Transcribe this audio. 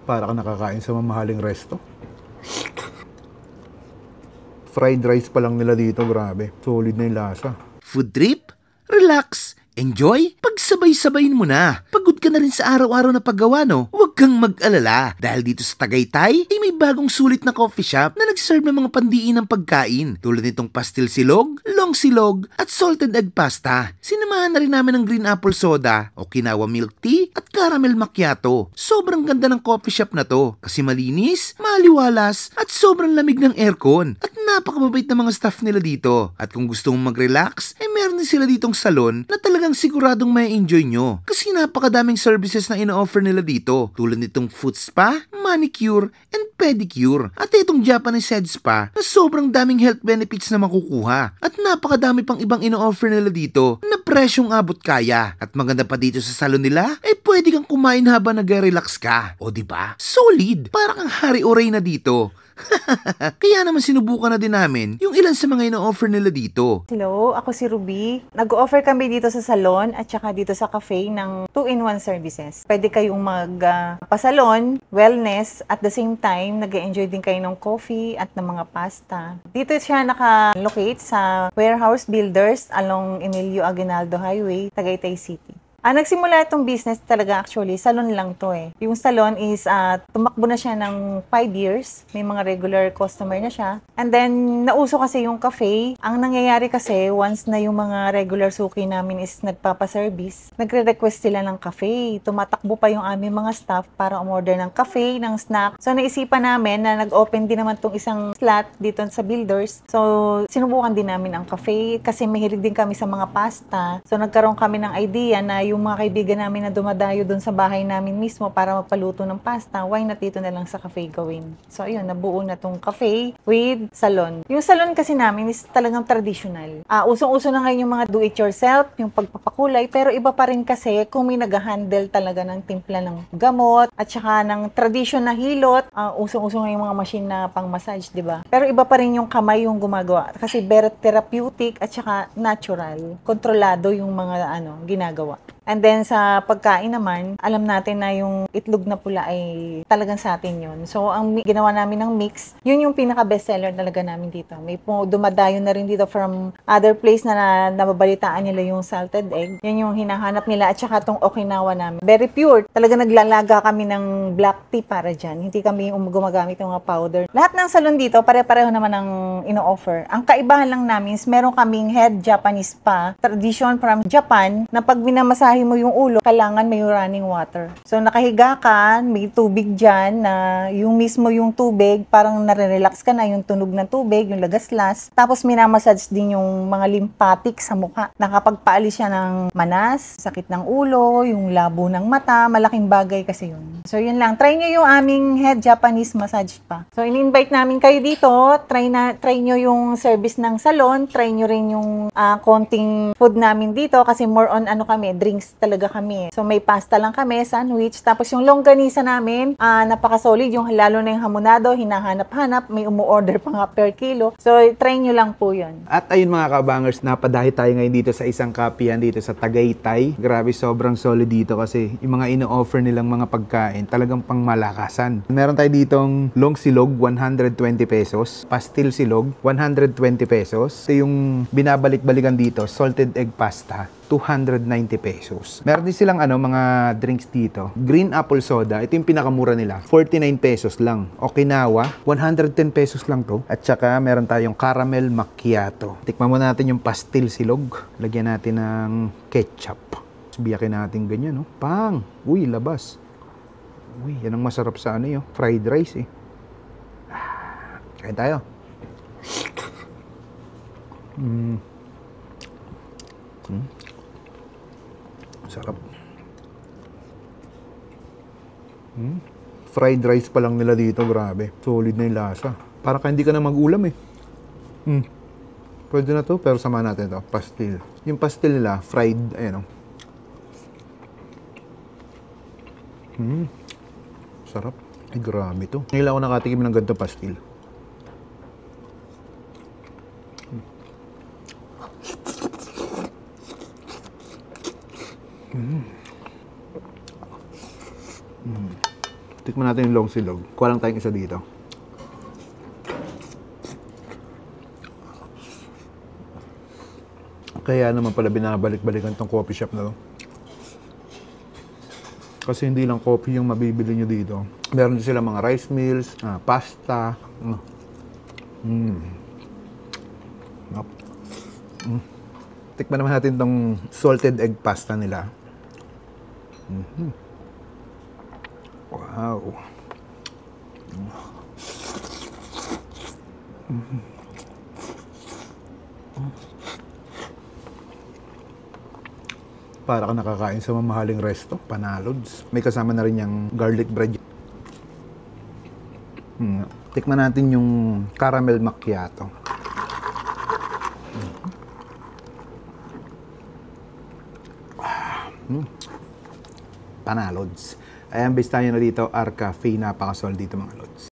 Para ka nakakain sa mamahaling resto. Fried rice pa lang nila dito, grabe. Solid na yung lasa. Food trip? Relax. Enjoy? Pagsabay-sabayin mo na. Pagod ka na rin sa araw-araw na paggawa, no? Huwag kang mag-alala. Dahil dito sa Tagaytay, ay may bagong sulit na coffee shop na nag-serve ng mga pandiin ng pagkain. Tulad nitong pastil silog, long silog, at salted egg pasta. Sinamahan na rin namin ng green apple soda, Okinawa milk tea, at caramel macchiato. Sobrang ganda ng coffee shop na to. Kasi malinis, maliwalas, at sobrang lamig ng aircon. At napakababait na mga staff nila dito. At kung gusto mong mag-relax, ay meron din sila ditong salon na talagang siguradong may enjoy nyo. Kasi napakadaming services na ino-offer nila dito. Tulad nitong foot spa, manicure, and pedicure. At itong Japanese head spa na sobrang daming health benefits na makukuha. At napakadami pang ibang ino-offer nila dito na presyong abot kaya. At maganda pa dito sa salon nila, ay pwede kang kumain habang nag-relax ka. O diba? Solid! Parang ang hari-oray na dito. Kaya naman sinubukan na din namin yung ilan sa mga ino-offer nila dito. Hello, ako si Ruby. Nag-offer kami dito sa salon at saka dito sa cafe ng 2-in-1 services. Pwede kayong magpasalon, wellness, at the same time, nag-enjoy din kayo ng coffee at ng mga pasta. Dito siya naka-locate sa Warehouse Builders along Emilio Aguinaldo Highway, Tagaytay City. Nagsimula itong business talaga actually, salon lang to eh. Yung salon is tumakbo na siya ng 5 years. May mga regular customer na siya. And then, nauso kasi yung cafe. Ang nangyayari kasi, once na yung mga regular suki namin is nagpapaservice, nagre-request sila ng cafe. Tumatakbo pa yung aming mga staff para umorder ng cafe, ng snack. So, naisipan namin na nag-open din naman tong isang slot dito sa Builders. So, sinubukan din namin ang cafe kasi mahilig din kami sa mga pasta. So, nagkaroon kami ng idea na yung mga kaibigan namin na dumadayo doon sa bahay namin mismo para magpaluto ng pasta, why not dito na lang sa cafe gawin? So, ayun, nabuo na tong cafe with salon. Yung salon kasi namin is talagang traditional. Usong-uso na ngayon yung mga do-it-yourself, yung pagpapakulay, pero iba pa rin kasi kung may nag-handle talaga ng timpla ng gamot at saka ng tradition na hilot, usong-uso ngayon yung mga machine na pang-massage, di ba? Pero iba pa rin yung kamay yung gumagawa kasi very therapeutic at saka natural. Kontrolado yung mga ginagawa. And then sa pagkain naman, alam natin na yung itlog na pula ay talagang sa atin yun. So ang ginawa namin ng mix, yun yung pinaka-bestseller talaga namin dito. May dumadayo na rin dito from other place na nababalitaan nila yung salted egg. Yan yung hinahanap nila at saka tong Okinawa namin. Very pure. Talaga naglalaga kami ng black tea para dyan. Hindi kami gumagamit ng mga powder. Lahat ng salon dito, pare-pareho naman ang ino-offer. Ang kaibahan lang namin is meron kaming head Japanese spa, tradition from Japan, na pag minamasahe mo yung ulo, kailangan may running water. So, nakahiga ka, may tubig dyan na yung mismo yung tubig, parang nare-relax ka na yung tunog ng tubig, yung lagaslas. Tapos, minamassage din yung mga lymphatic sa mukha. Nakapagpaalis siya ng manas, sakit ng ulo, yung labo ng mata, malaking bagay kasi yun. So, yun lang. Try nyo yung aming head Japanese massage pa. So, in-invite namin kayo dito. Try nyo yung service ng salon. Try nyo rin yung konting food namin dito kasi more on kami, drinks talaga kami. So, may pasta lang kami, sandwich. Tapos, yung longganisa namin, napaka-solid. Yung lalo na yung hamonado, hinahanap-hanap. May umu-order pa nga per kilo. So, try nyo lang po yun. At ayun mga kabangers, napadahi tayo ngayon dito sa isang kapihan dito sa Tagaytay. Grabe, sobrang solid dito kasi yung mga ino-offer nilang mga pagkain, talagang pangmalakasan. Meron tayo ditong long silog, 120 pesos. Pastil silog, 120 pesos. Ito yung binabalik-balikan dito, salted egg pasta, 290 pesos. Meron din silang mga drinks dito. Green apple soda, ito yung pinakamura nila. 49 pesos lang. Okinawa, 110 pesos lang to. At saka meron tayong caramel macchiato. Tikman muna natin yung pastil silog. Lagyan natin ng ketchup. Biyakin natin ganyan, no? Pang! Uy, labas. Uy, yan ang masarap sa yung fried rice eh. Kain tayo. Sarap. Fried rice pa lang nila dito, grabe. Solid na yung lasa. Para ka hindi ka na mag-ulam eh. Pwede na to, pero sama natin to. Pastil. Yung pastil nila, fried, ayan o. Sarap. Ay, grabe to. Ngayon ako nakatikim ng ganito pastil. Tikman natin yung long silog. Kuha lang tayong isa dito. Kaya naman pala binabalik-balikan tong coffee shop na to. Kasi hindi lang coffee yung mabibili nyo dito. Meron din sila mga rice meals, pasta. Tikman naman natin tong salted egg pasta nila. Wow. Para ka nakakain sa mamahaling resto, Panalods. May kasama na rin yung garlic bread. Tikman natin yung caramel macchiato. Panalods. Ayan, base tayo na dito, Arca Cafe. Napakasol dito mga lods.